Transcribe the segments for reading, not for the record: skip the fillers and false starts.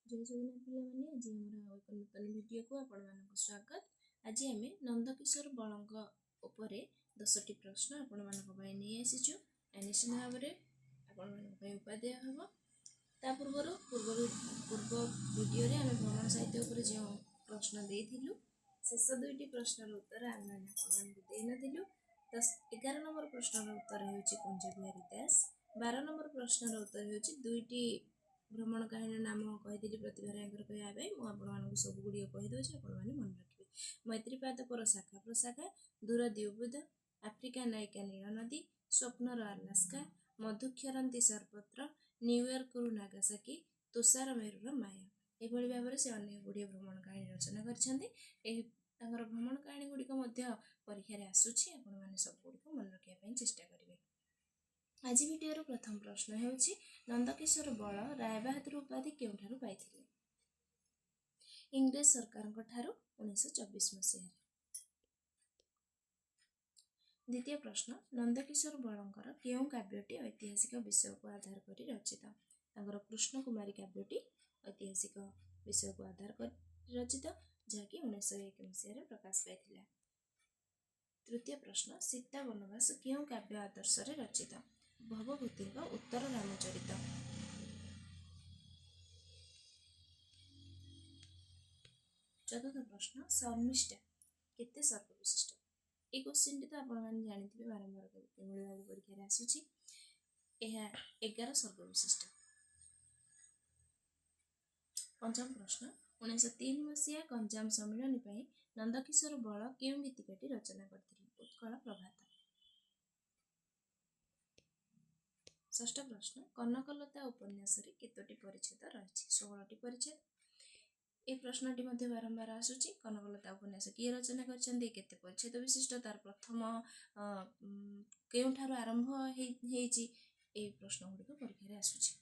जय जगन्नाथ पिलाମାନେ ଆଜି ଆମର ଏକ ନୂତନ ଭିଡ଼ିଓକୁ ଆପଣମାନଙ୍କୁ ସ୍ୱାଗତ। ଆଜି ଆମେ ନନ୍ଦକିଶୋର ବଳଙ୍କ ଉପରେ 10ଟି ପ୍ରଶ୍ନ ଆପଣମାନଙ୍କ ପାଇଁ ନେଇ ଆସିଛୁ। ନିଶ୍ଚିତ ଭାବରେ ଆପଣମାନଙ୍କ ପାଇଁ ଉପାଦେୟ ହେବ। ତା ପୂର୍ବରୁ ପୂର୍ବ ଭିଡ଼ିଓରେ ଆମେ ଭ୍ରମଣ ସାହିତ୍ୟ ଉପରେ ଯେଉଁ ପ୍ରଶ୍ନ ଦେଇଥିଲୁ ଶେଷ ଦୁଇଟି ପ୍ରଶ୍ନର ଉତ୍ତର ଆମେ ଆପଣମାନଙ୍କୁ ଦେଇନଥିଲୁ। 11 ନମ୍ବର ପ୍ରଶ୍ନର ଉତ୍ତର ହେଉଛି କୁଞ୍ଜ ବିହାରୀ ଦାସ। 12 ନମ୍ବର ପ୍ରଶ୍ନର ଉତ୍ତର ହେଉଛି ଦୁଇଟି भ्रमण कहानी नाम कहीदि प्रतिभा रायकर कहवा मुझे आपको सबुगुड़ कहीदे आपने मन रखिए। मैत्रीपाद पर शाखा प्रशाखा, दूर द्विबुध, आफ्रिका नायिका नील नदी, स्वप्नर आलास्का, मधुक्षरंती सरपत्र, न्यूयॉर्क नागासाकी, तुषार मेरुर माया। यह भाव से अनेक गुड़िए भ्रमण कहानी रचना कर भ्रमण कहानी गुड़िक परीक्षा आसूँ आपने सबुगुड़ मन रखापी चेष्टा करेंगे। आज भिडियोर प्रथम प्रश्न हेउछि नंदकिशोर बल रायबाहादुर उपाधि केउठारु पाइथिले? इंग्रेज सरकारଙ୍କ ठारु 1924 मसीहा। द्वितीय प्रश्न नंदकिशोर बलंकर केउ काव्यटी ऐतिहासिक विषय को आधार करी रचित? तांकर कृष्ण कुमारी काव्यटी ऐतिहासिक विषय को आधार करी रचित जहाँकि 1901 मसीहा प्रकाश पाइथिला। तृतीय प्रश्न सीता वनवास केउ काव्य आदर्श रे रचित? भवभूति उत्तर रामचरित। चतुर्थ प्रश्न शर्मिष्ठा केते सर्प विशिष्ट? ये क्वेश्चन तो आपने जानते बारंबार परीक्षा आसूची 11 सर्प विशिष्ट। पंचम प्रश्न 1903 मसीहा गंजाम सम्मिलन नंदकिशोर बल केउ गीतिकाटी रचना करथिले? उत्कल प्रभात। षष्ठ प्रश्न कनकलता उपन्यास केतोटी परिच्छेद रही? 16टी परिच्छेद। ये प्रश्नटी बारंबार आसूची कनकलता उपन्यास किए रचना करछन्ती, केते परिच्छेद विशिष्ट, तार प्रथम केउठारु आरंभ हेइची ए प्रश्न गुड़िक परीक्षा आसूची।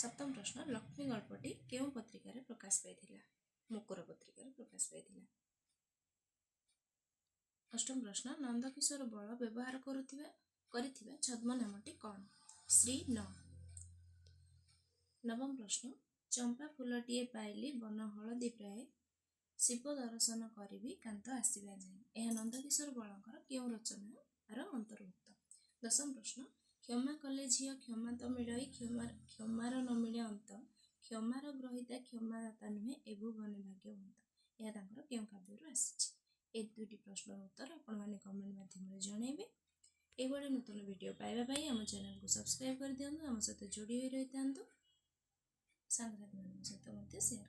सप्तम प्रश्न लक्ष्मी गल्पटी केउ पत्रिकार प्रकाश पाइथिला? मुकुर पत्रिकार प्रकाश पाइथिला। अष्टम प्रश्न नंदकिशोर बल व्यवहार करिथिबा छद्म नामटी कौन? श्री न। नवम प्रश्न चंपा फूलटीए पाइली बन हलदी प्राय शिव दर्शन करी कांत आसवा जाए। यह नंदकिशोर बलंकर केउ रचनार अंतर्भुक्त? दशम प्रश्न क्षमा कले झियो क्षमा तो मिलई क्षमार न मिले अंत क्षमार ग्रहिता क्षमादाता नुहे ए भुवने भाग्यवंत। यह तांकर केउ काव्यरु आसीछि? ए दुईटी प्रश्नर उत्तर आपने कमेंट माध्यम जनइबे। एभली नूतन वीडियो पाइबा आम चैनल को सब्सक्राइब कर दिंतु, आम सहित जोड़ी रही था, सांगसाथी मान सहित शेयर